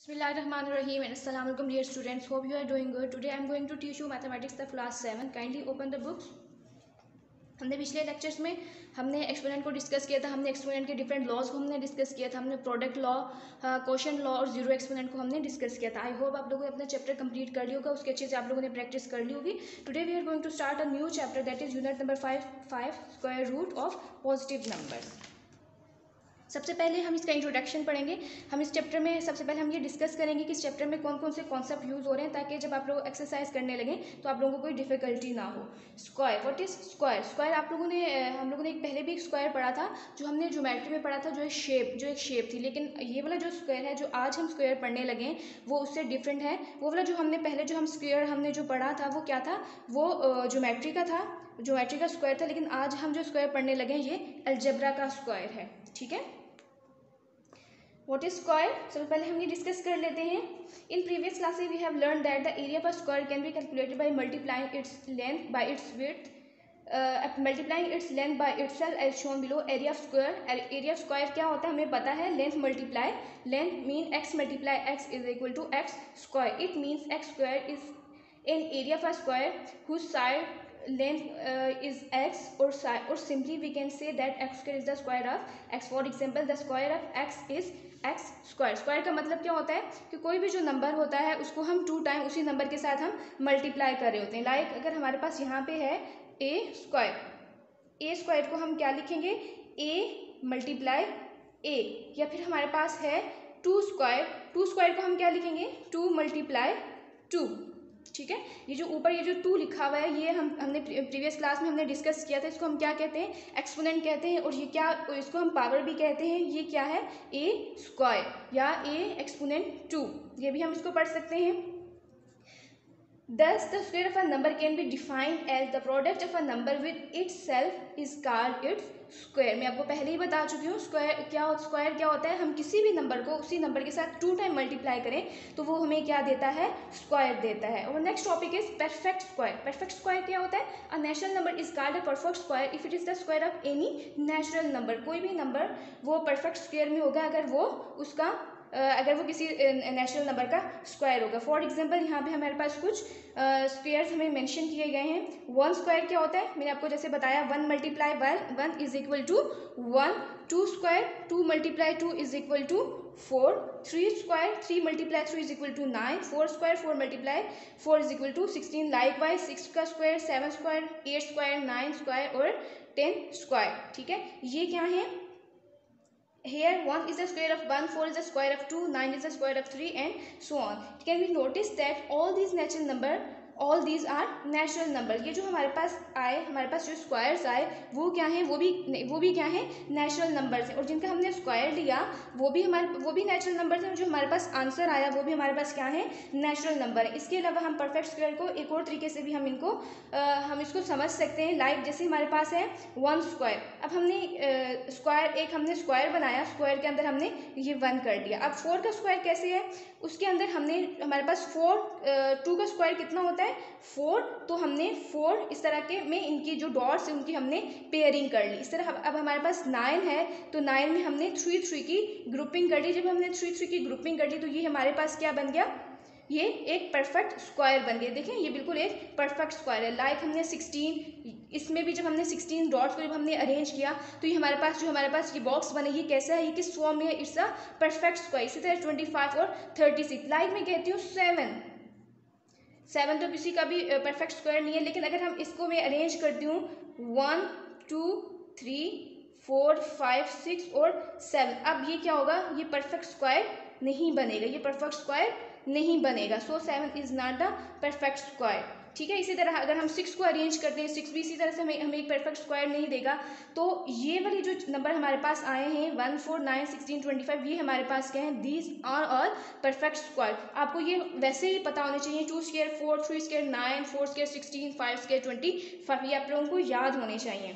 Bismillahirrahmanirrahim and Assalamu alaikum dear students. Hope you are doing good. Today I am going to teach you mathematics the class 7. Kindly open the books. हमने पिछले lectures में हमने exponent को discuss किया था. हमने exponent के different laws को हमने डिस्कस किया था. हमने प्रोडक्ट लॉ, क्वोशिएंट लॉ और जीरो एक्सपोनेंट को हमने डिस्कस किया था. आई होप आप लोगों ने अपना चैप्टर कंप्लीट कर लिया होगा. उसके अच्छे से आप लोगों ने प्रैक्टिस कर ली होगी. Today we are going to start a new chapter that is unit number 5 square root of positive numbers. सबसे पहले हम इसका इंट्रोडक्शन पढ़ेंगे. हम इस चैप्टर में सबसे पहले हम ये डिस्कस करेंगे कि इस चैप्टर में कौन कौन से कॉन्सेप्ट यूज़ हो रहे हैं, ताकि जब आप लोग एक्सरसाइज करने लगें तो आप लोगों को कोई डिफिकल्टी ना हो. Square, what is square? Square आप लोगों ने हम लोगों ने एक पहले भी एक स्क्वायर पढ़ा था जो हमने ज्योमेट्री में पढ़ा था, जो एक शेप थी. लेकिन ये वाला जो स्क्वायर है, जो आज हम स्क्वायर पढ़ने लगे हैं, वो उससे डिफरेंट है. वो वाला जो हमने पहले जो हम स्क्वायर हमने जो पढ़ा था वो क्या था? वो ज्योमेट्री का था, ज्योमेट्री का स्क्वायर था. लेकिन आज हम जो स्क्वायर पढ़ने लगे हैं ये अलजेब्रा का स्क्वायर है. ठीक है. What is square? सबसे पहले हम ये डिस्कस कर लेते हैं. In previous classes we have learned that the area of a square can be calculated by multiplying its length by its width, multiplying its length by itself as shown below. Area of square, area of square क्या होता है हमें पता है. Length multiply length mean x multiply x is equal to x square. It means x square is an area of a square whose side length is x, or simply we can say that x square is the square of x. For example, the square of x is x square. Square का मतलब क्या होता है कि कोई भी जो number होता है उसको हम 2 टाइम उसी नंबर के साथ हम मल्टीप्लाई कर रहे होते हैं. लाइक अगर हमारे पास यहाँ पे है ए स्क्वायर, ए स्क्वायर को हम क्या लिखेंगे? ए मल्टीप्लाई ए. या फिर हमारे पास है 2 स्क्वायर, 2 स्क्वायर को हम क्या लिखेंगे? 2 मल्टीप्लाई 2. ठीक है. ये जो ऊपर ये जो 2 लिखा हुआ है ये हमने प्रीवियस क्लास में हमने डिस्कस किया था. इसको हम क्या कहते हैं? एक्सपोनेंट कहते हैं. और ये क्या, इसको हम पावर भी कहते हैं. ये क्या है? ए स्क्वायर या ए एक्सपोनेंट 2. ये भी हम इसको पढ़ सकते हैं. Thus, the square of a number can be defined as the product of a number with itself is called its square. मैं आपको पहले ही बता चुकी हूँ स्क्वायर क्या होता है. हम किसी भी नंबर को उसी नंबर के साथ 2 टाइम मल्टीप्लाई करें तो वो हमें क्या देता है? स्क्वायर देता है. और next topic is perfect square. Perfect square क्या होता है? A natural number is called a perfect square if it is the square of any natural number. कोई भी नंबर वो परफेक्ट स्क्वायर में होगा अगर वो किसी नेचुरल नंबर का स्क्वायर होगा. फॉर एग्जांपल यहाँ पे हमारे पास कुछ स्क्वायर्स हमें मेंशन किए गए हैं. 1 स्क्वायर क्या होता है? मैंने आपको जैसे बताया 1 multiply 1 is equal to 1. 2 square 2 multiply 2 is equal to 4. 3 square 3 multiply 3 is equal to 9. 4 square 4 multiply 4 is equal to 16. Likewise 6 का स्क्वायर 7 स्क्वायर 8 स्क्वायर 9 स्क्वायर और 10 स्क्वायर. ठीक है. ये क्या है? Here 1 is the square of 1, 4 is the square of 2, 9 is the square of 3 and so on. Can we notice that all these are natural number. ये जो हमारे पास आए, हमारे पास जो स्क्वायर्स आए वो क्या हैं? वो भी क्या हैं? नेचुरल नंबर्स हैं. और जिनका हमने स्क्वायर लिया वो भी नेचुरल नंबर्स हैं. जो हमारे पास आंसर आया वो भी हमारे पास क्या है? नेचुरल नंबर है. इसके अलावा हम परफेक्ट स्क्वायर को एक और तरीके से भी हम इसको समझ सकते हैं. लाइक जैसे हमारे पास है 1 स्क्वायर. अब हमने स्क्वायर बनाया, स्क्वायर के अंदर हमने ये 1 कर दिया. अब 4 का स्क्वायर कैसे है? उसके अंदर हमारे पास 2 का स्क्वायर कितना होता है? 4. तो हमने 4 इस तरह के में इनकी जो डॉट्स है उनकी हमने पेयरिंग कर ली. इस तरह अब हमारे पास 9 है तो 9 में हमने 3 की ग्रुपिंग कर ली. जब हमने 3 की ग्रुपिंग कर ली तो ये हमारे पास क्या बन गया? ये एक परफेक्ट स्क्वायर बन गया. देखें ये बिल्कुल एक परफेक्ट स्क्वायर है. लाइक हमने 16, इसमें भी जब हमने 16 डॉट्स को जब हमने अरेंज किया तो ये हमारे पास ये बॉक्स बने. ये कैसा है? ये किस फॉर्म में है? It's a perfect square. इसी तरह 25 और 36. लाइक मैं कहती हूँ 7 तो किसी का भी परफेक्ट स्क्वायर नहीं है. लेकिन अगर हम इसको मैं अरेंज करती हूँ 1 2 3 4 5 6 और 7. अब ये क्या होगा? ये परफेक्ट स्क्वायर नहीं बनेगा. ये परफेक्ट स्क्वायर नहीं बनेगा. सो 7 is not a perfect square. ठीक है. इसी तरह अगर हम 6 को अरेंज करते हैं, 6 भी इसी तरह से हमें एक परफेक्ट स्क्वायर नहीं देगा. तो ये वाली जो नंबर हमारे पास आए हैं 1 4 9 16 25, ये हमारे पास क्या है? These are all perfect square. आपको ये वैसे ही पता होने चाहिए. 2 स्क्वायर 4, 3 स्क्वायर 9, 4 स्क्वायर 16, 5 स्क्वायर 25, ये आप लोगों को याद होने चाहिए.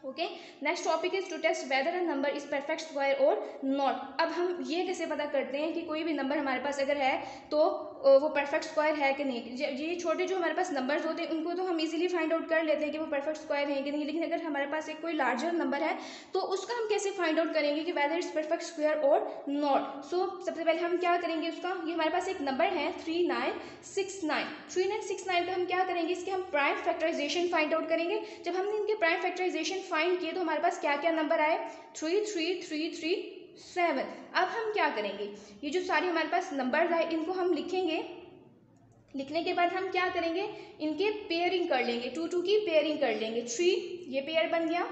Okay, next topic is to test whether a number is perfect square और नॉट। अब हम ये कैसे पता करते हैं कि कोई भी नंबर हमारे पास अगर है तो वो परफेक्ट स्क्वायर है कि नहीं। ये छोटे जो हमारे पास नंबर्स होते हैं उनको तो हम इजीली फाइंड आउट कर लेते हैं कि वो परफेक्ट स्क्वायर है कि नहीं, लेकिन अगर हमारे पास एक कोई लार्जर नंबर है तो उसका हम कैसे फाइंड आउट करेंगे कि वेदर इज परफेक्ट स्क्वायर और नॉट। सो सबसे पहले हम क्या करेंगे, उसका ये हमारे पास एक नंबर है 3969 का हम क्या करेंगे, इसके हम प्राइम फैक्टराइजेशन फाइंड आउट करेंगे। जब हमने इनके प्राइम फैक्टराइजेशन फाइंड किए तो हमारे पास क्या क्या नंबर आए, 33337। अब हम क्या करेंगे, ये जो सारे हमारे पास नंबर आए इनको हम लिखेंगे। लिखने के बाद हम क्या करेंगे, इनके पेयरिंग कर लेंगे, 2 की पेयरिंग कर लेंगे। 3 ये पेयर बन गया,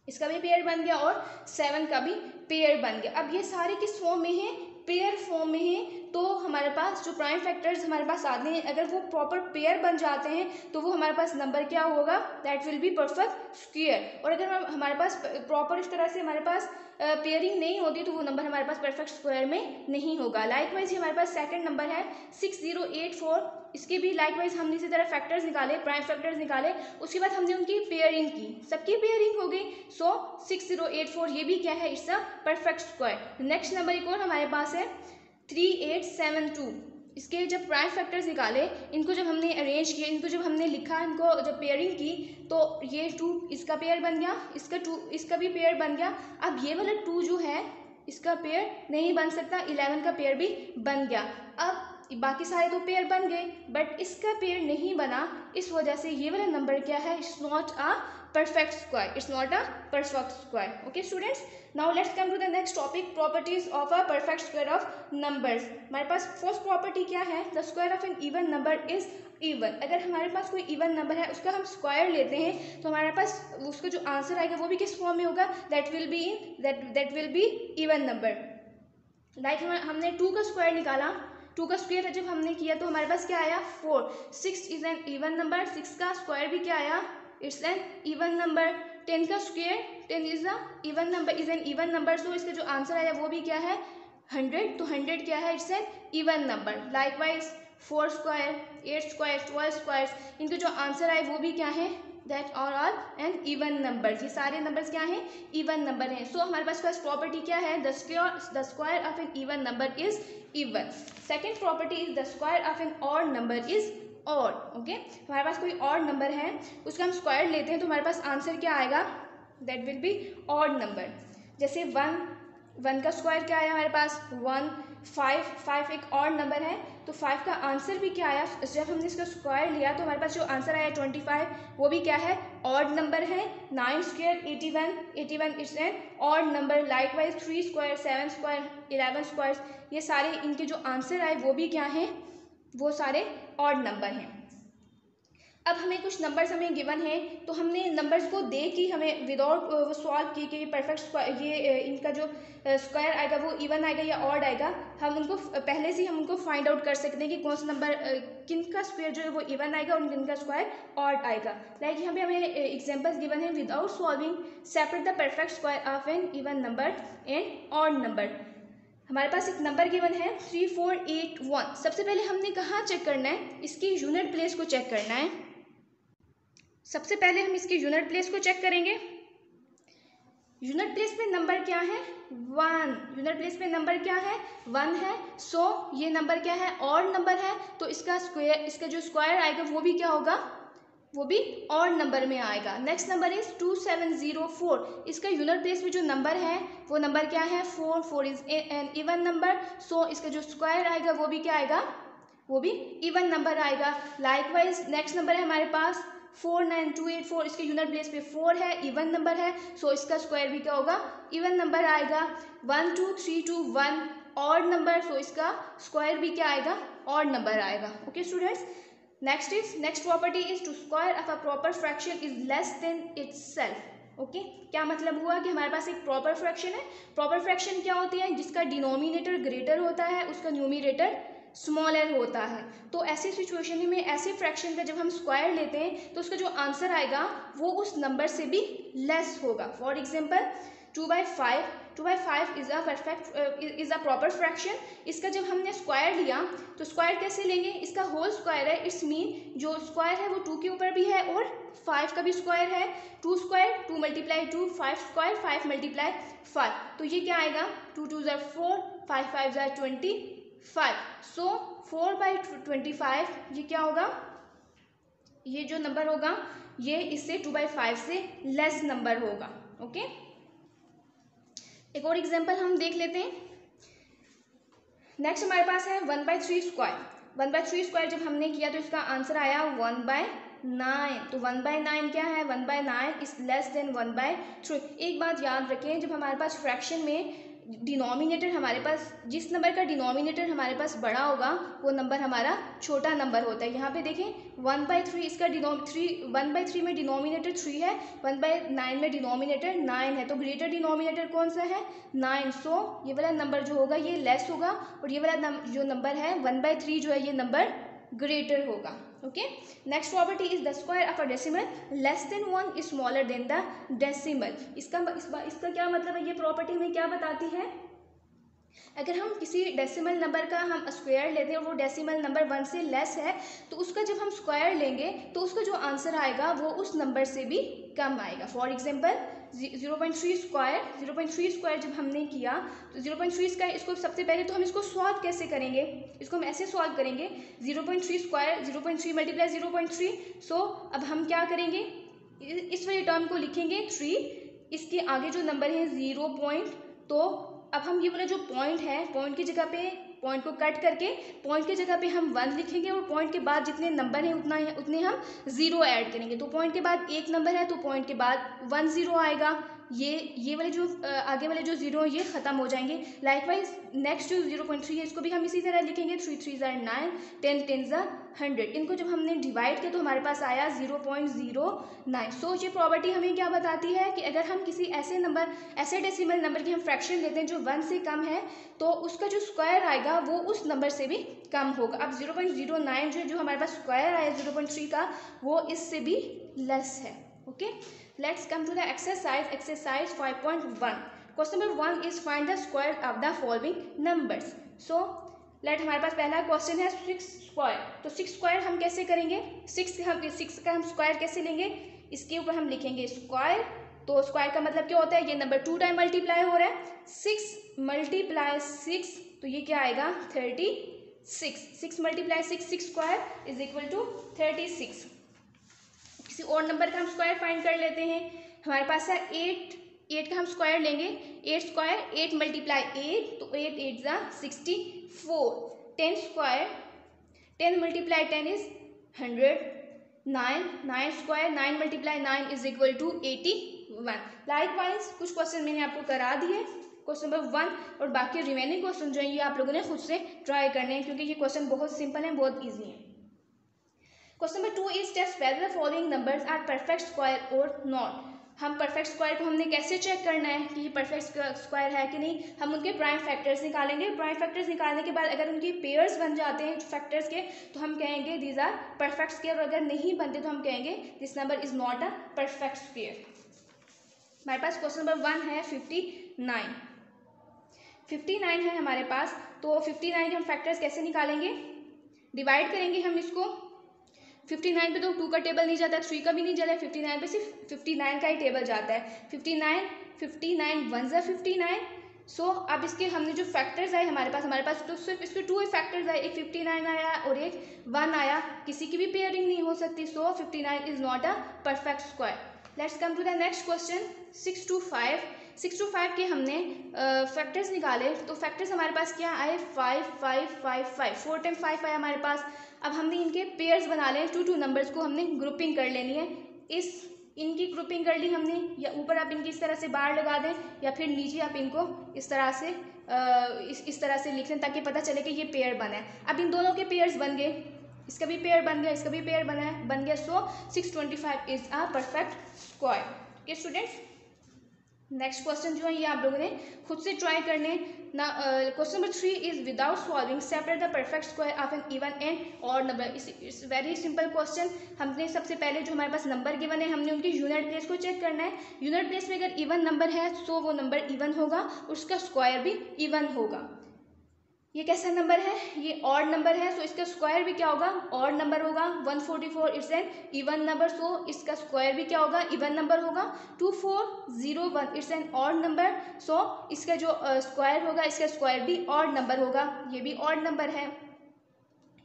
इसका भी पेयर बन गया और 7 का भी पेयर बन गया। अब ये सारे किस फॉर्म में है, पेयर फॉर्म में है। तो हमारे पास जो प्राइम फैक्टर्स हमारे पास आते हैं अगर वो प्रॉपर पेयर बन जाते हैं तो वो हमारे पास नंबर क्या होगा, that will be perfect square. और अगर हमारे पास प्रॉपर इस तरह से हमारे पास पेयरिंग नहीं होती तो वो नंबर हमारे पास परफेक्ट स्क्वायर में नहीं होगा। लाइकवाइज ये हमारे पास सेकंड नंबर है 6084, इसके भी लाइकवाइज हमने इसी तरह फैक्टर्स निकाले, प्राइम फैक्टर्स निकाले, उसके बाद हमने उनकी पेयरिंग की, सबकी पेयरिंग हो गई। सो 6084 ये भी क्या है, it's a perfect square. Next number एक और हमारे पास है 3872, इसके जब प्राइम फैक्टर्स निकाले, इनको जब हमने अरेंज किए, इनको जब हमने लिखा, इनको जब पेयरिंग की तो ये 2 इसका पेयर बन गया, इसका 2 इसका भी पेयर बन गया। अब ये वाला 2 जो है इसका पेयर नहीं बन सकता, 11 का पेयर भी बन गया। अब बाकी सारे तो पेयर बन गए बट इसका पेयर नहीं बना, इस वजह से ये वाला नंबर क्या है, it's not a perfect square, it's not a perfect square. Okay students, now let's come to the next topic, properties of a perfect square of numbers। हमारे पास फर्स्ट प्रॉपर्टी क्या है, the square of an even number is even। अगर हमारे पास कोई even number है उसका हम स्क्वायर लेते हैं तो हमारे पास उसका जो आंसर आएगा वो भी किस फॉर्म में होगा, that will be even number। Like हमने 2 का स्क्वायर निकाला, 2 का स्क्वायर जब हमने किया तो हमारे पास क्या आया 4। 6 इज एन इवन नंबर, 6 का स्क्वायर भी क्या आया, इट्स एन इवन नंबर। 10 का square, 10 is a even number, is an even number. So इसका जो आंसर आया वो भी क्या है 100, तो 100 क्या है, it's an even number. Likewise 4 square, 8 square, 12 square, इनके जो आंसर आए वो भी क्या है, that are all an even number. ये सारे नंबर्स क्या हैं, इवन नंबर हैं। सो हमारे पास फर्स्ट प्रॉपर्टी क्या है, the square of an even number is even. Second property is the square of an odd number is odd. Okay, हमारे पास कोई ऑड नंबर है उसका हम स्क्वायर लेते हैं तो हमारे पास आंसर क्या आएगा, that will be odd number. जैसे 1 का स्क्वायर क्या आया हमारे पास 1। 5 एक ऑड नंबर है तो 5 का आंसर भी क्या आया, जब हमने इसका स्क्वायर लिया तो हमारे पास जो आंसर आया 25, वो भी क्या है, ऑड नंबर है। 9 square 81 it's an odd number. Likewise 3 square 7 square 11 square, ये सारे इनके जो आंसर आए वो भी क्या हैं, वो सारे ऑड नंबर हैं। अब हमें कुछ नंबर्स हमें गिवन है तो हमने नंबर्स को देख के हमें विदाउट सॉल्व किए कि ये परफेक्ट स्क्वायर, ये इनका जो स्क्वायर आएगा वो इवन आएगा या ऑड आएगा, हम उनको पहले से हम उनको फाइंड आउट कर सकते हैं कि कौन सा नंबर किन का स्क्वायर जो है वो इवन आएगा और किन का स्क्वायर ऑड आएगा। लाइक यहाँ पे हमें एग्जांपल्स गिवन है, without solving separate the perfect square of an even number and odd number. हमारे पास एक नंबर गिवन है 3481। सबसे पहले हमने कहाँ चेक करना है, इसकी यूनिट प्लेस को चेक करना है। सबसे पहले हम इसकी यूनिट प्लेस को चेक करेंगे। यूनिट प्लेस पे नंबर क्या है 1, यूनिट प्लेस पे नंबर क्या है 1 है। सो ये नंबर क्या है, ऑड नंबर है, तो इसका स्क्वायर, इसका जो स्क्वायर आएगा वो भी क्या होगा, वो भी ऑड नंबर में आएगा। नेक्स्ट नंबर इज 2704, इसका यूनिट प्लेस में जो नंबर है वो नंबर क्या है 4 is an even number. So इसका जो स्क्वायर आएगा वो भी क्या आएगा, वो भी इवन नंबर आएगा। लाइकवाइज नेक्स्ट नंबर है हमारे पास 49284, इसके यूनिट प्लेस पे 4 है, इवन नंबर है, सो इसका स्क्वायर भी क्या होगा, इवन नंबर आएगा। 12321 ऑड नंबर, सो इसका स्क्वायर भी क्या आएगा, ऑड नंबर आएगा। Okay students, next property is two square of a proper fraction is less than itself. Okay, क्या मतलब हुआ कि हमारे पास एक प्रॉपर फ्रैक्शन है। प्रॉपर फ्रैक्शन क्या होती है, जिसका डिनोमिनेटर ग्रेटर होता है उसका न्यूमरेटर स्मॉलर होता है। तो ऐसी सिचुएशन में ऐसे फ्रैक्शन का जब हम स्क्वायर लेते हैं तो उसका जो आंसर आएगा वो उस नंबर से भी लेस होगा। For example 2/5 2/5 is a proper fraction. इसका जब हमने स्क्वायर लिया तो स्क्वायर कैसे लेंगे, इसका होल स्क्वायर है, इट्स मीन जो स्क्वायर है वो 2 के ऊपर भी है और 5 का भी स्क्वायर है। 2 स्क्वायर 2 मल्टीप्लाई 2, 5 स्क्वायर 5 मल्टीप्लाई 5, तो ये क्या आएगा 2 2 ज़ा 4, 5 5 ज़ा 25। सो 4/25 ये क्या होगा, ये जो नंबर होगा ये इससे 2/5 से लेस नंबर होगा। ओके, एक और एग्जांपल हम देख लेते हैं। नेक्स्ट हमारे पास है 1/3 स्क्वायर। 1/3 स्क्वायर जब हमने किया तो इसका आंसर आया 1/9। तो 1/9 क्या है, 1/9 इज लेस देन 1/3। एक बात याद रखें, जब हमारे पास फ्रैक्शन में डिनोमिनेटर हमारे पास, जिस नंबर का डिनोमिनेटर हमारे पास बड़ा होगा वो नंबर हमारा छोटा नंबर होता है। यहाँ पे देखें 1/3 इसका 1/3 में डिनोमिनेटर 3 है, 1/9 में डिनोमिनेटर 9 है, तो ग्रेटर डिनोमिनेटर कौन सा है 9। सो ये वाला नंबर जो होगा ये लेस होगा और ये वाला जो नंबर है 1/3 जो है ये नंबर ग्रेटर होगा। Okay, next property is the square of a decimal less than 1 is smaller than the decimal. इसका क्या मतलब है, ये प्रॉपर्टी में क्या बताती है, अगर हम किसी डेसिमल नंबर का हम स्क्वायर लेते हैं और वो डेसिमल नंबर 1 से लेस है तो उसका जब हम स्क्वायर लेंगे तो उसका जो आंसर आएगा वो उस नंबर से भी कम आएगा। फॉर एग्जांपल 0.3 स्क्वायर जब हमने किया तो 0.3 स्क्वायर, इसको सबसे पहले तो हम इसको सॉल्व कैसे करेंगे, इसको हम ऐसे सॉल्व करेंगे 0.3 स्क्वायर 0.3 मल्टीप्लाई 0.3। सो अब हम क्या करेंगे, इस वाली टर्म को लिखेंगे 3, इसके आगे जो नंबर है 0 पॉइंट, तो अब हम ये वाला जो पॉइंट है, पॉइंट की जगह पे पॉइंट को कट करके पॉइंट की जगह पे हम 1 लिखेंगे और पॉइंट के बाद जितने नंबर हैं उतने हम 0 ऐड करेंगे। तो पॉइंट के बाद एक नंबर है तो पॉइंट के बाद 1 0 आएगा, ये वाले जो आगे वाले जो 0 ये ख़त्म हो जाएंगे। लाइकवाइज नेक्स्ट जो 0.3 है इसको भी हम इसी तरह लिखेंगे 3 3 ज़ा 9, 10 10 ज़ा 100। इनको जब हमने डिवाइड किया तो हमारे पास आया 0.09। सो ये प्रॉपर्टी हमें क्या बताती है कि अगर हम किसी ऐसे डेसिमल नंबर की हम फ्रैक्शन लेते हैं जो 1 से कम है तो उसका जो स्क्वायर आएगा वो उस नंबर से भी कम होगा। अब 0.09 जो हमारे पास स्क्वायर आया 0.3 का वो इससे भी लेस है। Okay, let's come to the exercise 5.1. Question number 1 is find the square of the following numbers. So हमारे पास पहला क्वेश्चन है 6 स्क्वायर। तो 6 स्क्वायर हम कैसे करेंगे, 6 का हम स्क्वायर कैसे लेंगे, इसके ऊपर हम लिखेंगे स्क्वायर। तो स्क्वायर का मतलब क्या होता है, ये नंबर 2 टाइम मल्टीप्लाई हो रहा है, 6 मल्टीप्लाई 6 तो ये क्या आएगा 36। 6 multiply 6 square is equal to 36। किसी और नंबर का हम स्क्वायर फाइंड कर लेते हैं। हमारे पास है 8 का हम स्क्वायर लेंगे, 8 स्क्वायर 8 मल्टीप्लाई 8 तो 8 8 ज़ा 64। 10 square 10 multiply 10 is 100। 9 square 9 multiply 9 is equal to 81। Likewise कुछ क्वेश्चन मैंने आपको करा दिए, क्वेश्चन नंबर 1 और बाकी रिमेनिंग क्वेश्चन जो है ये आप लोगों ने खुद से ट्राई करने हैं क्योंकि ये क्वेश्चन बहुत सिंपल है, बहुत ईजी है। Question number 2 is test whether the following numbers are perfect square और नॉट। हम परफेक्ट स्क्वायर को हमने कैसे चेक करना है कि ये परफेक्ट स्क्वायर है कि नहीं, हम उनके प्राइम फैक्टर्स निकालेंगे। प्राइम फैक्टर्स निकालने के बाद अगर उनके पेयर्स बन जाते हैं फैक्टर्स के तो हम कहेंगे दीज आर परफेक्ट स्क्वायर, और अगर नहीं बनते तो हम कहेंगे this number is not a perfect square. हमारे पास क्वेश्चन नंबर 1 है 59 है हमारे पास। तो 59 के हम फैक्टर्स कैसे निकालेंगे, डिवाइड करेंगे हम इसको। 59 पे तो 2 का टेबल नहीं जाता, 3 का भी नहीं जाता है, 59 पे सिर्फ 59 का ही टेबल जाता है। 59 1 ज़ा 59। सो अब इसके हमने जो फैक्टर्स आए हमारे पास तो सिर्फ इसके 2 ही फैक्टर्स आए, एक 59 आया और एक 1 आया, किसी की भी पेयरिंग नहीं हो सकती। So 59 is not a perfect square. Let's come to the next question 6 to 5 के हमने फैक्टर्स निकाले। तो फैक्टर्स हमारे पास क्या आए 5 5 5 5, 4 टाइम 5 आया हमारे पास। अब हमने इनके पेयर्स बना लें, 2 नंबर्स को हमने ग्रुपिंग कर लेनी है। इनकी ग्रुपिंग कर ली हमने, या ऊपर आप इनकी इस तरह से बार लगा दें या फिर नीचे आप इनको इस तरह से लिख लें ताकि पता चले कि ये पेयर बना है। अब इन दोनों के पेयर्स बन गए, इसका भी पेयर बन गया, इसका भी पेयर बन गया। सो 625 is a perfect square. Okay students, next question जो है ये आप लोगों ने खुद से ट्राई करने ना। Question number 3 is without solving separate the perfect square of an even and odd number. It's very simple question. हमने सबसे पहले जो हमारे पास नंबर गिवन है हमने उनकी यूनिट प्लेस को चेक करना है। यूनिट प्लेस में अगर इवन नंबर है तो वो नंबर इवन होगा, उसका स्क्वायर भी इवन होगा। ये कैसा नंबर है, ये ऑड नंबर है, सो इसका स्क्वायर भी क्या होगा, ऑड नंबर होगा। 144 it's an even number, so इसका स्क्वायर भी क्या होगा, इवन नंबर होगा। 2401 it's an odd number, so इसका जो स्क्वायर होगा इसका स्क्वायर भी ऑड नंबर होगा। ये भी ऑड नंबर है,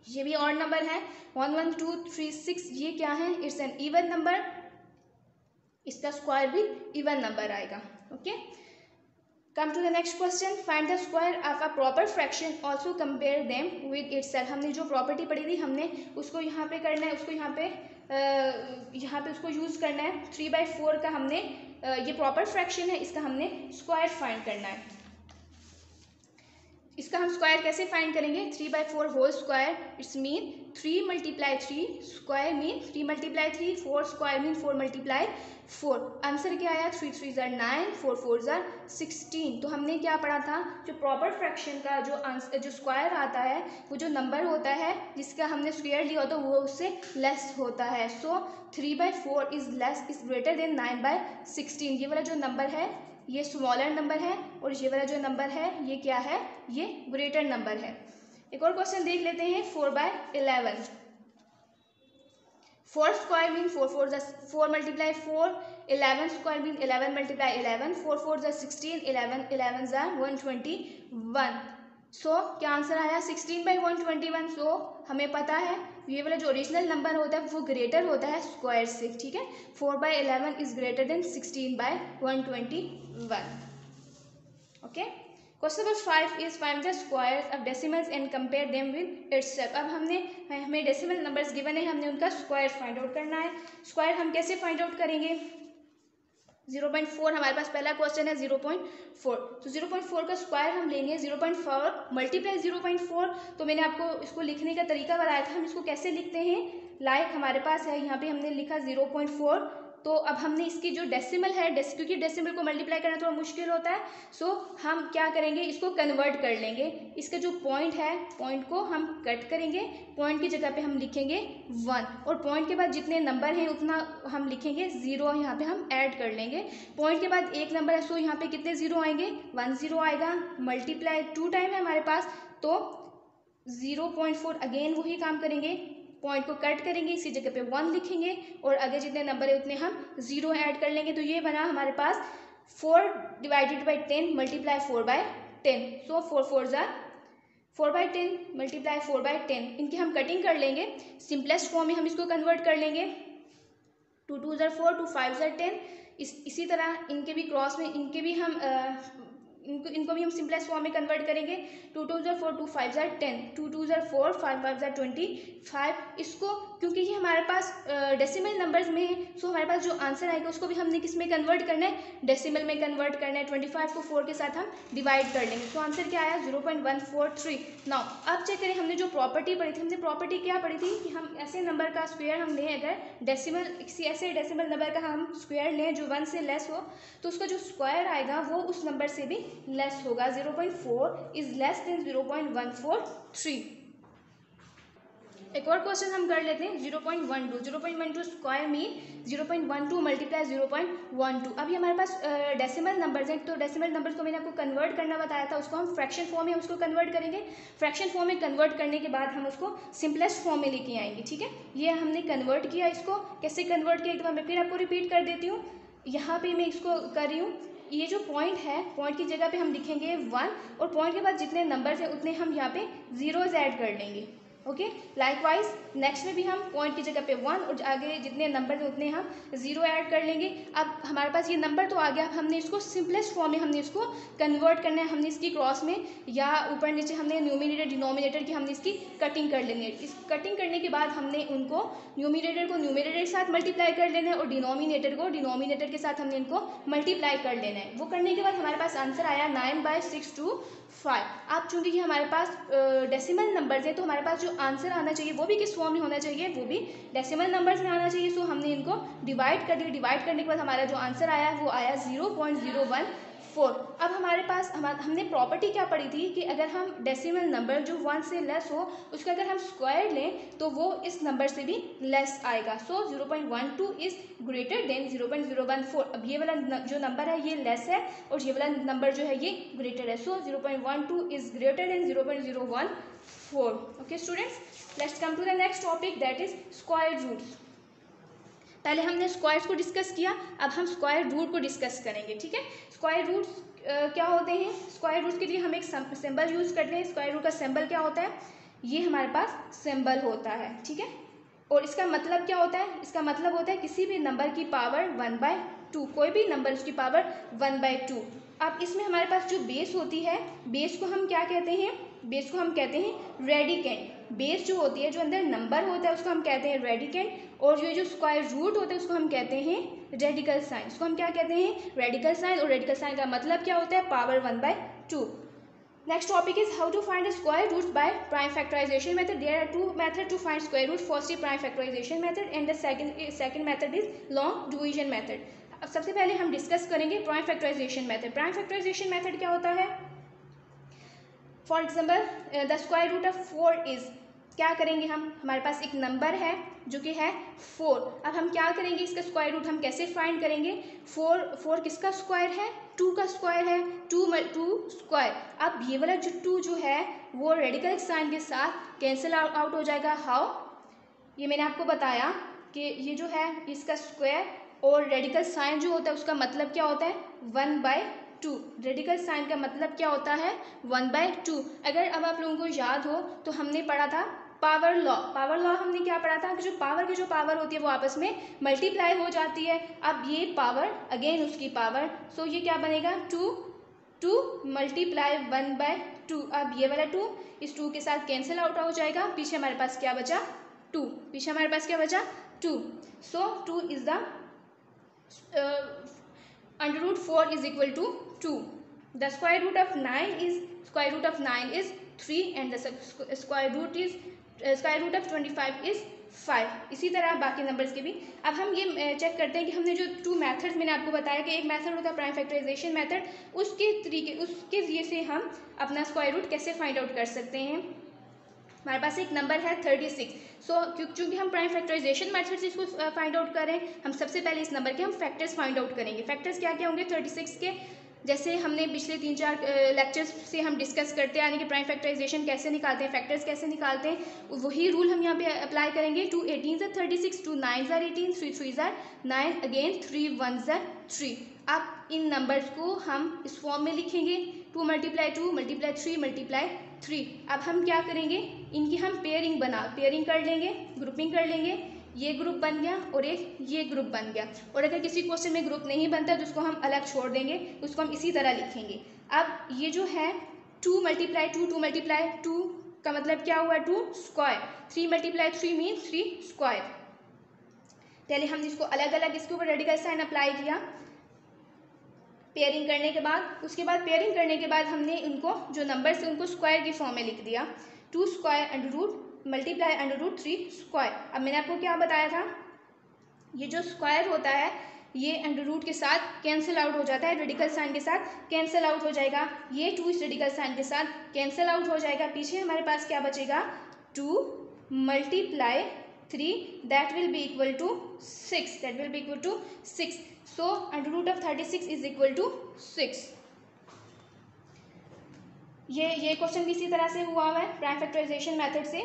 ये भी ऑड नंबर है। 11236 ये क्या है, इट्स एन इवन नंबर, इसका स्क्वायर भी इवन नंबर आएगा। Okay, Come to the next question. Find the square of a proper fraction. Also compare them with itself. हमने जो प्रॉपर्टी पढ़ी थी हमने उसको यहाँ पे करना है, उसको यहाँ पे उसको यूज करना है। 3/4 का हमने ये प्रॉपर फ्रैक्शन है, इसका हमने स्क्वायर फाइंड करना है। इसका हम स्क्वायर कैसे फाइंड करेंगे, 3/4 whole square it's mean 3 × 3 square mean 3 × 3, 4 square mean 4 × 4। Answer क्या आया, 3 3 ज़ा 9, 4 4 ज़ा 16। तो हमने क्या पढ़ा था, जो प्रॉपर फ्रैक्शन का जो आंसर जो स्क्वायर आता है वो जो नंबर होता है जिसका हमने स्क्वायर लिया होता है वो उससे लेस होता है। सो 3/4 is less is greater then 9/16। ये वाला जो नंबर है ये स्मॉलर नंबर है और ये वाला जो नंबर है ये क्या है, ये ग्रेटर नंबर है। एक और क्वेश्चन देख लेते हैं, 4/11। 4 स्क्वायर मीन 4 4 × 4, 11 स्क्वायर मीन 11 × 11, 4 4 ज़ा 16, 11 11 ज़ा 121। सो क्या आंसर आया, 16/121। सो हमें पता है ये वाला जो ओरिजिनल नंबर होता है वो ग्रेटर होता है स्क्वायर से, ठीक है। 4/11 is greater then 16/121। Okay, question number 5 is find the squares of decimals and compare them with itself. अब हमें डेसिमल नंबर्स गिवन है, हमने उनका स्क्वायर फाइंड आउट करना है। स्क्वायर हम कैसे फाइंड आउट करेंगे, 0.4 हमारे पास पहला क्वेश्चन है 0.4, तो 0.4 का स्क्वायर हम लेंगे 0.4 मल्टीप्लाई 0.4। तो मैंने आपको इसको लिखने का तरीका बताया था, हम इसको कैसे लिखते हैं, लाइक हमारे पास है यहाँ पे हमने लिखा 0.4। तो अब हमने इसकी जो डेसिमल है क्योंकि डेसिमल को मल्टीप्लाई करना थोड़ा मुश्किल होता है, सो हम क्या करेंगे, इसको कन्वर्ट कर लेंगे। इसका जो पॉइंट है पॉइंट को हम कट करेंगे, पॉइंट की जगह पे हम लिखेंगे 1 और पॉइंट के बाद जितने नंबर हैं उतना हम लिखेंगे 0, यहाँ पे हम ऐड कर लेंगे। पॉइंट के बाद एक नंबर है, सो यहाँ पे कितने 0 आएंगे, 1 0 आएगा। मल्टीप्लाई 2 टाइम है हमारे पास, तो 0.4 अगेन वही काम करेंगे, पॉइंट को कट करेंगे, इसी जगह पे 1 लिखेंगे और आगे जितने नंबर है उतने हम 0 ऐड कर लेंगे। तो ये बना हमारे पास 4 / 10 मल्टीप्लाई 4/10। सो 4 4 ज़ा 4/10 मल्टीप्लाई 4/10। इनकी हम कटिंग कर लेंगे, सिंपलेस्ट फॉर्म में हम इसको कन्वर्ट कर लेंगे। 2 2 ज़ा 4, 2 5 ज़ा 10। इसी तरह इनके भी क्रॉस में इनके भी हम इनको भी हम सिंपलेस्ट फॉर्म में कन्वर्ट करेंगे। 2 2 ज़ा 4, 2 5 ज़ा 10, 2 2 ज़ा 4, 5 5 ज़ा 25। इसको क्योंकि ये हमारे पास डेसिमल नंबर्स में है, सो हमारे पास जो आंसर आएगा उसको भी हमने किस में कन्वर्ट करना है, डेसिमल में कन्वर्ट करना है। 25 को 4 के साथ हम डिवाइड कर लेंगे, तो आंसर क्या आया, 0.143। नाउ अब चेक करें, हमने जो प्रॉपर्टी पढ़ी थी, हमने प्रॉपर्टी क्या पढ़ी थी कि हम ऐसे नंबर का स्क्वायर हम लें, अगर डेसिमल किसी ऐसे डेसिमल नंबर का हम स्क्वायर लें जो 1 से लेस हो, तो उसका जो स्क्वायर आएगा वो उस नंबर से भी लेस होगा। 0.4 इज लेस देन 0.143। एक और क्वेश्चन हम कर लेते हैं, 0.12। 0.12 स्क्वायर मीन 0.12 मल्टीप्लाई 0.12। अभी हमारे पास डेसिमल नंबर्स हैं, तो डेसिमल नंबर्स को मैंने आपको कन्वर्ट करना बताया था, उसको हम फ्रैक्शन फॉर्म में उसको कन्वर्ट करेंगे। फ्रैक्शन फॉर्म में कन्वर्ट करने के बाद हम उसको सिंपलेस्ट फॉर्म में लेके आएंगे, ठीक है। ये हमने कन्वर्ट किया, इसको कैसे कन्वर्ट किया एक दफ़ा मैं फिर आपको रिपीट कर देती हूँ। यहाँ पे मैं इसको कर रही हूँ, ये जो पॉइंट है पॉइंट की जगह पे हम लिखेंगे 1 और पॉइंट के बाद जितने नंबर्स हैं उतने हम यहाँ पे जीरोज ऐड कर लेंगे। ओके, लाइकवाइज नेक्स्ट में भी हम पॉइंट की जगह पे 1 और आगे जितने नंबर हैं उतने हम 0 ऐड कर लेंगे। अब हमारे पास ये नंबर तो आ गया, अब हमने इसको सिंपलेस्ट फॉर्म में हमने इसको कन्वर्ट करना है। हमने इसकी क्रॉस में या ऊपर नीचे हमने न्यूमिनेटर डिनोमिनेटर की हमने इसकी कटिंग कर लेनी है। इस कटिंग करने के बाद हमने उनको न्यूमिनेटर को न्यूमिनेटर के साथ मल्टीप्लाई कर लेना है और डिनोमिनेटर को डिनोमिनेटर के साथ हमने इनको मल्टीप्लाई कर लेना है। वो करने के बाद हमारे पास आंसर आया 9/62 5। अब चूंकि ये हमारे पास डेसिमल नंबर्स हैं तो हमारे पास जो आंसर आना चाहिए वो भी किस फॉर्म में होना चाहिए, वो भी डेसिमल नंबर्स में आना चाहिए। सो हमने इनको डिवाइड कर दिया। डिवाइड करने के बाद हमारा जो आंसर आया वो आया 0.014। अब हमारे पास हमने प्रॉपर्टी क्या पढ़ी थी कि अगर हम डेसिमल नंबर जो 1 से लेस हो उसका अगर हम स्क्वायर लें तो वो इस नंबर से भी लेस आएगा। सो 0.12 इज ग्रेटर देन 0.014। अब ये वाला जो नंबर है ये लेस है और ये वाला नंबर जो है ये ग्रेटर है। So 0.12 is greater than 0.014। Okay students, let's come to the next topic, that is square roots. पहले हमने स्क्वायर्स को डिस्कस किया, अब हम स्क्वायर रूट को डिस्कस करेंगे। ठीक है, स्क्वायर रूट्स क्या होते हैं? स्क्वायर रूट्स के लिए हम एक सिंबल यूज करते हैं। स्क्वायर रूट का सिंबल क्या होता है? ये हमारे पास सिंबल होता है। ठीक है, और इसका मतलब क्या होता है? इसका मतलब होता है किसी भी नंबर की पावर 1/2, कोई भी नंबर उसकी पावर 1/2। अब इसमें हमारे पास जो बेस होती है, बेस को हम क्या कहते हैं? बेस को हम कहते हैं रेडिकेंड। बेस जो होती है, जो अंदर नंबर होता है उसको हम कहते हैं रेडिकेंड, और ये जो स्क्वायर रूट होता है उसको हम कहते हैं रेडिकल साइन। उसको हम क्या कहते हैं? Radical sign. और रेडिकल साइन का मतलब क्या होता है? Power 1/2। Next topic is how to find the square roots by prime factorization method. There are two methods to find square root. First is prime factorization method and the second method is long division method. अब सबसे पहले हम discuss करेंगे prime factorization method. Prime factorization method क्या होता है? For example the square root of 4 is, क्या करेंगे हम? हमारे पास एक नंबर है जो कि है 4। अब हम क्या करेंगे? इसका स्क्वायर रूट हम कैसे फाइंड करेंगे? 4 किसका स्क्वायर है? 2 का स्क्वायर है। 2 स्क्वायर। अब ये वाला जो 2 जो है वो रेडिकल साइन के साथ कैंसिल आउट हो जाएगा। हाउ? ये मैंने आपको बताया कि ये जो है इसका स्क्वायर और रेडिकल साइन जो होता है उसका मतलब क्या होता है? 1/2। रेडिकल साइन का मतलब क्या होता है? 1/2। अगर अब आप लोगों को याद हो तो हमने पढ़ा था पावर लॉ। पावर लॉ हमने क्या पढ़ा था कि जो पावर की जो पावर होती है वो आपस में मल्टीप्लाई हो जाती है। अब ये पावर अगेन उसकी पावर, सो ये क्या बनेगा? 2 मल्टीप्लाई 1/2। अब ये वाला 2 इस 2 के साथ कैंसिल आउट हो जाएगा। पीछे हमारे पास क्या बचा? 2। पीछे हमारे पास क्या बचा? 2। सो 2 is the under root 4 is equal to 2. The square root of 9 is 3 and the square root of 25 is 5. इसी तरह बाकी नंबर्स के भी। अब हम ये चेक करते हैं कि हमने जो 2 मेथड्स मैंने आपको बताया कि एक मेथड होता है प्राइम फैक्टराइजेशन मेथड, उसके जरिए से हम अपना स्क्वायर रूट कैसे फाइंड आउट कर सकते हैं। हमारे पास एक नंबर है 36। सो क्योंकि हम प्राइम फैक्टराइजेशन मेथड से इसको फाइंड आउट करें, हम सबसे पहले इस नंबर के हम फैक्टर्स फाइंड आउट करेंगे। फैक्टर्स क्या क्या होंगे 36 के? जैसे हमने पिछले 3-4 लेक्चर्स से हम डिस्कस करते हैं, यानी कि प्राइम फैक्टराइजेशन कैसे निकालते हैं, फैक्टर्स कैसे निकालते हैं, वही रूल हम यहाँ पे अप्लाई करेंगे। 2 18 are 36, 2 9 are 18, 3 3 are 9, again 3 1 are 3। अब इन नंबर्स को हम इस फॉर्म में लिखेंगे, 2 × 2 × 3 × 3। अब हम क्या करेंगे? इनकी हम पेयरिंग कर लेंगे, ग्रुपिंग कर लेंगे। ये ग्रुप बन गया और एक ये ग्रुप बन गया। और अगर किसी क्वेश्चन में ग्रुप नहीं बनता तो उसको हम अलग छोड़ देंगे, उसको हम इसी तरह लिखेंगे। अब ये जो है 2 × 2 का मतलब क्या हुआ? 2 स्क्वायर। 3 × 3 means 3 square. पहले हमने इसको अलग अलग इसके ऊपर रेडिकल साइन अप्लाई किया पेयरिंग करने के बाद। उसके बाद पेयरिंग करने के बाद हमने उनको जो नंबर्स उनको स्क्वायर की फॉर्म में लिख दिया। 2 square under root multiply under root 3 square. अब मैंने आपको क्या बताया था? ये जो स्क्वायर होता है ये अंडर रूट के साथ कैंसिल आउट हो जाता है, रेडिकल साइन के साथ कैंसिल आउट हो जाएगा। ये 2 इस रेडिकल साइन के साथ कैंसिल आउट हो जाएगा। पीछे हमारे पास क्या बचेगा? 2 multiply 3 that will be equal to 6। So under root of 36 is equal to 6। ये क्वेश्चन भी इसी तरह से हुआ है प्राइम फैक्टराइजेशन मेथड से।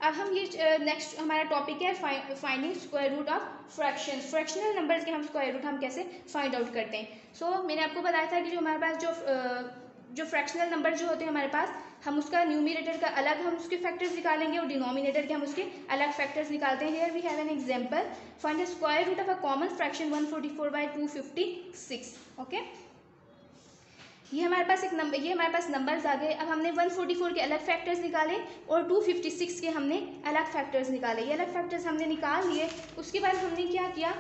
अब हम ये नेक्स्ट हमारा टॉपिक है finding square root of fractions. Fractional numbers के हम स्क्वायर रूट हम कैसे फाइंड आउट करते हैं। सो मैंने आपको बताया था कि जो हमारे पास जो फ्रैक्शनल नंबर जो होते हैं हमारे पास, हम उसका न्यूमिनेटर का अलग हम उसके फैक्टर्स निकालेंगे और डिनोमिनेटर के हम उसके अलग फैक्टर्स निकालते हैं। Here we have an example, find the square root of a common fraction 144/256। Okay, ये हमारे पास नंबर्स आ गए। अब हमने 144 के अलग फैक्टर्स निकाले और 256 के हमने अलग फैक्टर्स निकाले। ये अलग फैक्टर्स हमने निकाल लिए। उसके बाद हमने क्या किया?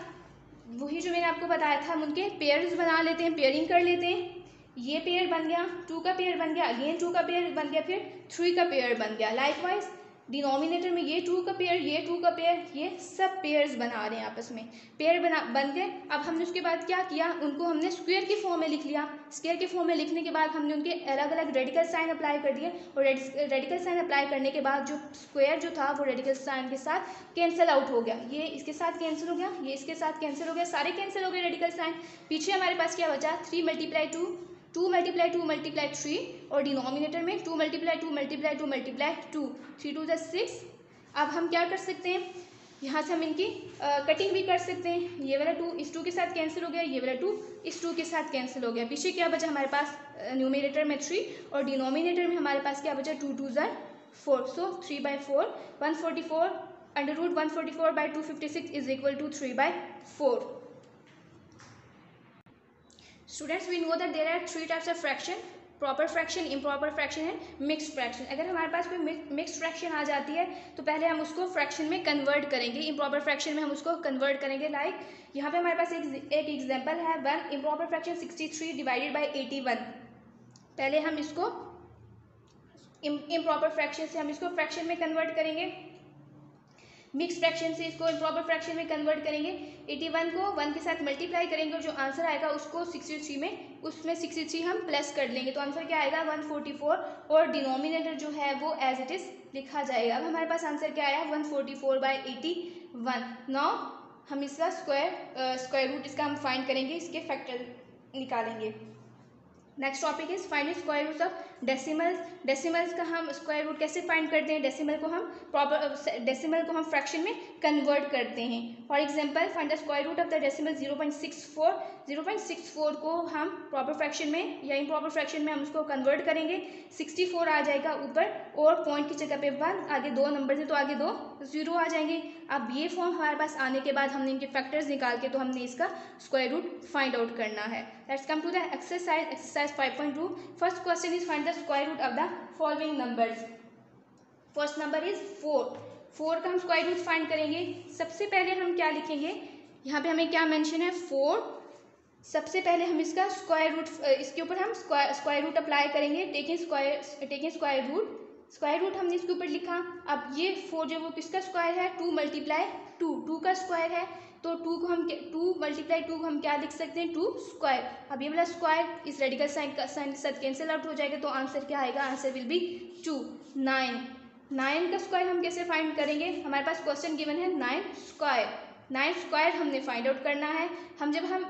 वही जो मैंने आपको बताया था, हम उनके पेयर्स बना लेते हैं, पेयरिंग कर लेते हैं। ये पेयर बन गया, 2 का पेयर बन गया, अगेन 2 का पेयर बन गया, फिर 3 का पेयर बन गया। लाइकवाइज डिनोमिनेटर में ये 2 का पेयर, ये 2 का पेयर, ये सब पेयर्स बना रहे हैं आपस में, पेयर बन गए। अब हमने उसके बाद क्या किया, उनको हमने स्क्वायर के फॉर्म में लिख लिया। स्क्वायर के फॉर्म में लिखने के बाद हमने उनके अलग अलग रेडिकल साइन अप्लाई कर दिए, और रेडिकल साइन अप्लाई करने के बाद जो स्क्वायर जो था वो रेडिकल साइन के साथ कैंसिल आउट हो गया। ये इसके साथ कैंसिल हो गया, ये इसके साथ कैंसिल हो गया, सारे कैंसिल हो गए रेडिकल साइन। पीछे हमारे पास क्या बचा, 3 मल्टीप्लाई 2, 2 मल्टीप्लाई 2 मल्टीप्लाई 3, और डिनोमिनेटर में 2 मल्टीप्लाई 2 मल्टीप्लाई 2 मल्टीप्लाई 2, 3 2 6। अब हम क्या कर सकते हैं, यहाँ से हम इनकी कटिंग भी कर सकते हैं। ये वाला 2 इस 2 के साथ कैंसिल हो गया, ये वाला 2 इस 2 के साथ कैंसिल हो गया। पीछे क्या बचा हमारे पास, न्यूमिनेटर में 3 और डिनोमिनेटर में हमारे पास क्या बचा, 2 2 4, so 3/4, 144 under root 144/256 is equal to 3/4। Students, we know that there are 3 types of fraction: proper fraction, improper fraction and mixed fraction. अगर हमारे पास कोई मिक्स्ड फ्रैक्शन आ जाती है तो पहले हम उसको फ्रैक्शन में कन्वर्ट करेंगे, इम्प्रॉपर फ्रैक्शन में हम उसको कन्वर्ट करेंगे। लाइक यहाँ पे हमारे पास एक एग्जांपल है, 1 इम्प्रॉपर फ्रैक्शन 63 डिवाइडेड बाय 81। पहले हम इसको इम्प्रॉपर फ्रैक्शन से हम इसको फ्रैक्शन में कन्वर्ट करेंगे, मिक्स फ्रैक्शन से इसको इम्प्रॉपर फ्रैक्शन में कन्वर्ट करेंगे। 81 को 1 के साथ मल्टीप्लाई करेंगे और जो आंसर आएगा उसको 63 में, उसमें 63 हम प्लस कर लेंगे, तो आंसर क्या आएगा 144, और डिनोमिनेटर जो है वो एज इट इज़ लिखा जाएगा। अब हमारे पास आंसर क्या आया, 144/81। नाउ हम इसका स्क्वायर रूट इसका हम फाइंड करेंगे, इसके फैक्टर निकालेंगे। Next topic is finding square roots of decimals. Decimals का हम स्क्वायर रूट कैसे फाइंड करते हैं, डेसिमल को हम फ्रैक्शन में कन्वर्ट करते हैं। For example find the square root of the decimal 0.64। 0.64 को हम प्रॉपर फ्रैक्शन में या इम्प्रॉपर फ्रैक्शन में हम उसको कन्वर्ट करेंगे, 64 आ जाएगा ऊपर, और पॉइंट की जगह पे 1, आगे 2 नंबर है तो आगे 2 0 आ जाएंगे। अब ये फॉर्म हमारे पास आने के बाद हमने इनके फैक्टर्स निकाल के तो हमने इसका स्क्वायर रूट फाइंड आउट करना है। Let's come to the exercise 5.2। First question is find the square root of the following numbers. First number is 4। 4 का हम स्क्वायर रूट फाइंड करेंगे। सबसे पहले हम क्या लिखेंगे, यहाँ पे हमें क्या मेंशन है 4। सबसे पहले हम इसका स्क्वायर रूट, इसके ऊपर हम स्क्वायर रूट अप्लाई करेंगे, taking square root. Square root हमने इसके ऊपर लिखा। अब ये 4 जो वो किसका स्क्वायर है, 2 मल्टीप्लाई 2 का स्क्वायर है, तो 2 को हम 2 मल्टीप्लाई 2 को हम क्या लिख सकते हैं, 2 स्क्वायर। अब ये वाला स्क्वायर इस रेडिकल साइन के साथ कैंसिल आउट हो जाएगा, तो आंसर क्या आएगा, आंसर विल बी 2। 9 का स्क्वायर हम कैसे फाइंड करेंगे, हमारे पास क्वेश्चन गिवन है 9 स्क्वायर। 9 स्क्वायर हमने फाइंड आउट करना है। हम जब हम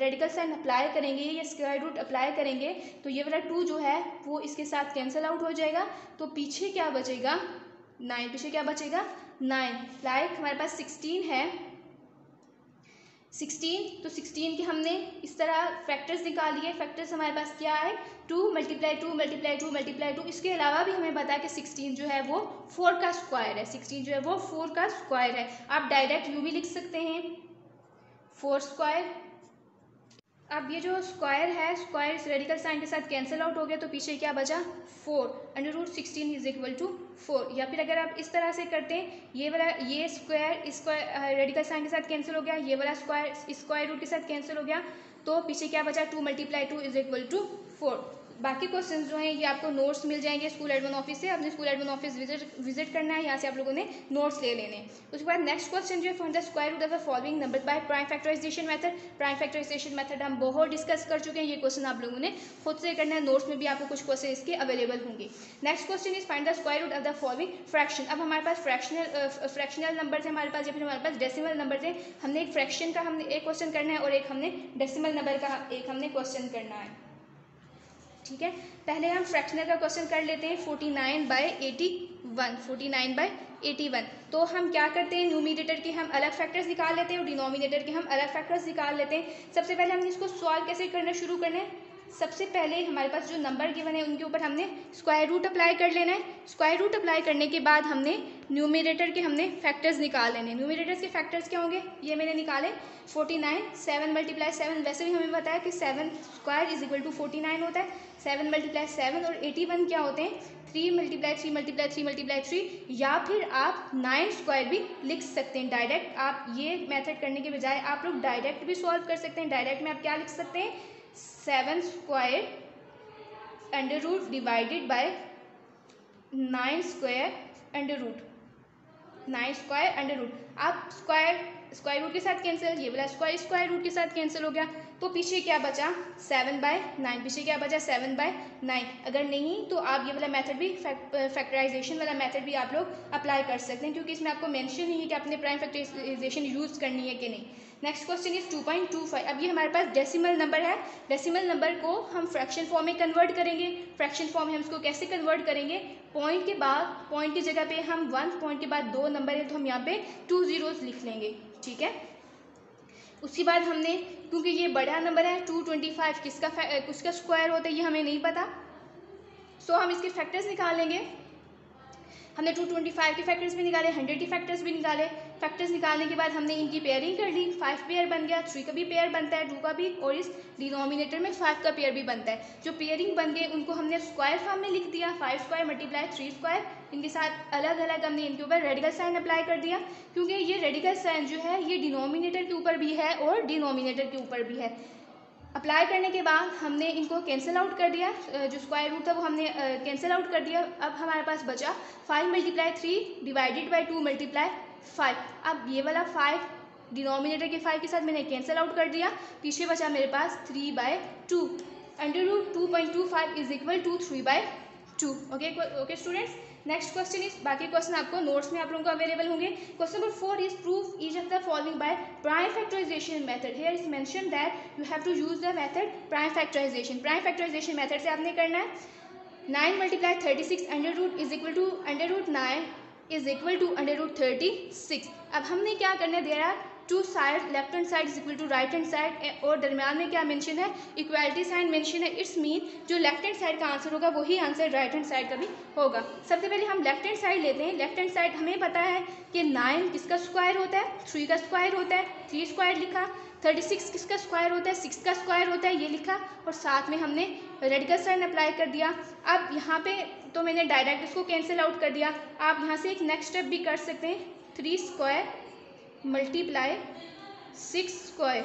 रेडिकल साइन अप्लाई करेंगे या स्क्वायर रूट अप्लाई करेंगे तो ये वाला 2 जो है वो इसके साथ कैंसिल आउट हो जाएगा, तो पीछे क्या बचेगा 9, पीछे क्या बचेगा 9। लाइक हमारे पास 16 है, 16, तो 16 के हमने इस तरह फैक्टर्स निकाल लिए। फैक्टर्स हमारे पास क्या है, 2 मल्टीप्लाई 2 मल्टीप्लाई 2 मल्टीप्लाई 2। इसके अलावा भी हमें पता है कि 16 जो है वो 4 का स्क्वायर है, 16 जो है वो 4 का स्क्वायर है। आप डायरेक्ट यू भी लिख सकते हैं 4 स्क्वायर। अब ये जो स्क्वायर है, स्क्वायर इस रेडिकल साइन के साथ कैंसिल आउट हो गया, तो पीछे क्या बचा 4, under root 16 is equal to 4। या फिर अगर आप इस तरह से करते हैं, ये वाला ये स्क्वायर इस रेडिकल साइन के साथ कैंसिल हो गया, ये वाला स्क्वायर इस स्क्वायर रूट के साथ कैंसिल हो गया, तो पीछे क्या बचा 2 मल्टीप्लाई 2 इज इक्वल टू 4। बाकी क्वेश्चंस जो हैं ये आपको नोट्स मिल जाएंगे स्कूल एडमिन ऑफिस से। अपने स्कूल एडमिन ऑफिस विजिट करना है, यहाँ से आप लोगों ने नोट्स ले लेने। उसके बाद नेक्स्ट क्वेश्चन जो है find the square root of the following number by prime factorization method. Prime factorization method हम बहुत डिस्कस कर चुके हैं, ये क्वेश्चन आप लोगों ने खुद से करना है। नोट्स में भी आपको कुछ क्वेश्चन इसके अवेलेबल होंगे। Next question is find the square root of the following fraction. अब हमारे पास फ्रैक्शनल नंबर है हमारे पास, या फिर हमारे पास डेसिमल नंबर है। हमने एक फ्रैक्शन का हमने एक क्वेश्चन करना है और एक हमने डेसिमल नंबर का एक हमने क्वेश्चन करना है, ठीक है। पहले हम फ्रैक्शनल का क्वेश्चन कर लेते हैं 49/81। 49/81। तो हम क्या करते हैं, न्यूमिनेटर के हम अलग फैक्टर्स निकाल लेते हैं और डिनोमिनेटर के हम अलग फैक्टर्स निकाल लेते हैं। सबसे पहले हमने इसको सॉल्व कैसे करना शुरू करना है, सबसे पहले हमारे पास जो नंबर गिवन है उनके ऊपर हमने स्क्वायर रूट अप्लाई कर लेना है। स्क्वायर रूट अप्लाई करने के बाद हमने न्यूमिनेटर के हमने फैक्टर्स निकाल लेने। न्यूमिनेटर्स के फैक्टर्स क्या होंगे, ये मैंने निकाले 49, 7 मल्टीप्लाई 7। वैसे भी हमें बताया कि 7 स्क्वायर इज इक्वल टू 49 होता है। 7 मल्टीप्लाई 7 और 81 क्या होते हैं, 3 मल्टीप्लाई 3 मल्टीप्लाई 3 मल्टीप्लाई 3। या फिर आप 9 स्क्वायर भी लिख सकते हैं डायरेक्ट। आप ये मेथड करने के बजाय आप लोग डायरेक्ट भी सॉल्व कर सकते हैं। डायरेक्ट में आप क्या लिख सकते हैं, 7 square under root divided by 9 square under root, 9 square under root. आप स्क्वायर रूट के साथ कैंसिल, ये वाला स्क्वायर रूट के साथ कैंसिल हो गया, तो पीछे क्या बचा 7/9, पीछे क्या बचा 7/9। अगर नहीं तो आप ये वाला मेथड भी फैक्टराइजेशन वाला मेथड भी आप लोग अप्लाई कर सकते हैं, क्योंकि इसमें आपको मेंशन नहीं है कि आपने प्राइम फैक्टराइजेशन यूज़ करनी है कि नहीं। Next question is 2.25। अब ये हमारे पास डेसिमल नंबर है, डेसिमल नंबर को हम फ्रैक्शन फॉर्म में कन्वर्ट करेंगे। फ्रैक्शन फॉर्म में हम इसको कैसे कन्वर्ट करेंगे, पॉइंट के बाद, पॉइंट की जगह पे हम 1, पॉइंट के बाद 2 नंबर है तो हम यहाँ पे 2 zeros लिख लेंगे, ठीक है। उसके बाद हमने, क्योंकि ये बड़ा नंबर है 225 किसका स्क्वायर होता है ये हमें नहीं पता, सो हम इसके फैक्टर्स निकाल लेंगे। हमने 225 के फैक्टर्स भी निकाले, 100 के फैक्टर्स भी निकाले। फैक्टर्स निकालने के बाद हमने इनकी पेयरिंग कर ली, 5 पेयर बन गया, 3 का भी पेयर बनता है, 2 का भी, और इस डिनोमिनेटर में 5 का पेयर भी बनता है। जो पेयरिंग बन गए उनको हमने स्क्वायर फॉर्म में लिख दिया, 5 स्क्वायर मल्टीप्लाई 3 स्क्वायर, इनके साथ अलग अलग हमने इनके ऊपर रेडिकल साइन अप्लाई कर दिया, क्योंकि ये रेडिकल साइन जो है ये डिनोमिनेटर के ऊपर भी है और डिनोमिनेटर के ऊपर भी है। अप्लाई करने के बाद हमने इनको कैंसिल आउट कर दिया, जो स्क्वायर रूट था वो हमने कैंसिल आउट कर दिया। अब हमारे पास बचा 5 × 3 डिवाइडेड बाई 2 × 5। अब ये वाला 5 डिनोमिनेटर के 5 के साथ मैंने कैंसिल आउट कर दिया, पीछे बचा मेरे पास 3/2। Under root 2.25 is equal to 3/2। Okay students, next question is, बाकी क्वेश्चन आपको नोट्स में आप लोगों को अवेलेबल होंगे। Question number 4 is prove each of the following by prime factorization method. Here is mention that you have to use the method prime factorization. Prime factorization method से आपने करना है 9 × 36 under root is equal to under root 9 is equal to under root 36। अब हमने क्या करना है, there are 2 side, left hand side is equal to right hand side, और दरम्यान में क्या मेंशन है, इक्वालिटी साइन मेंशन है। इट्स मीन जो लेफ्ट हैंड साइड का आंसर होगा वही आंसर राइट हैंड साइड का भी होगा। सबसे पहले हम लेफ्ट हैंड साइड लेते हैं। लेफ्ट हैंड साइड हमें पता है कि 9 किसका स्क्वायर होता है, 3 का स्क्वायर होता है, 3 स्क्वायर लिखा। 36 किसका स्क्वायर होता है, 6 का स्क्वायर होता है, ये लिखा, और साथ में हमने रेडिकल साइन अप्लाई कर दिया। अब यहाँ पे तो मैंने डायरेक्ट इसको कैंसिल आउट कर दिया। आप यहाँ से एक नेक्स्ट स्टेप भी कर सकते हैं, 3 स्क्वायर मल्टीप्लाई 6 स्क्वायर,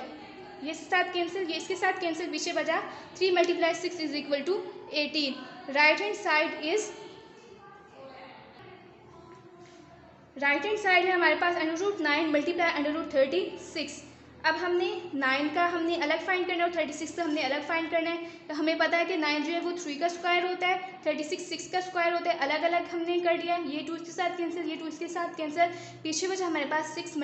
ये साथ कैंसिल, ये इसके साथ कैंसिल, पीछे बचा 3 × 6 is equal to 18। Right hand side है हमारे पास under root 9 multiply under root 36। अब हमने 9 का हमने अलग फाइंड करना है और 36 का हमने अलग फाइंड करना है। तो हमें पता है कि 9 जो है वो 3 का स्क्वायर होता है, 36 6 का स्क्वायर होता है, अलग अलग हमने कर लिया। ये 2 इसके साथ कैंसिल, ये 2 इसके साथ कैंसिल, पीछे बचा हमारे पास 6 ×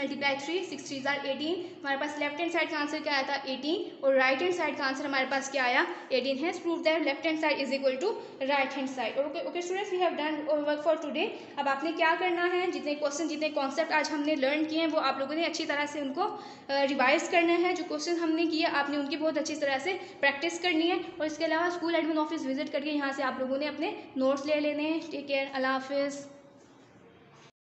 3, 6 3 = 18। हमारे पास लेफ्ट हैंड साइड का आंसर क्या आया था 18, और राइट हैंड साइड का आंसर हमारे पास क्या आया 18 है। Prove that left hand side is equal to right hand side. Okay students, we have done work for today. अब आपने क्या करना है, जितने क्वेश्चन जितने कॉन्सेप्ट आज हमने लर्न किए हैं वो आप लोगों ने अच्छी तरह से उनको रिवाइज करना है। जो क्वेश्चन हमने किए आपने उनकी बहुत अच्छी तरह से प्रैक्टिस करनी है, और इसके अलावा स्कूल एडमिन ऑफिस विजिट करके यहाँ से आप लोगों ने अपने नोट्स ले लेने हैं। टेक केयर, अल्लाह हाफिज़।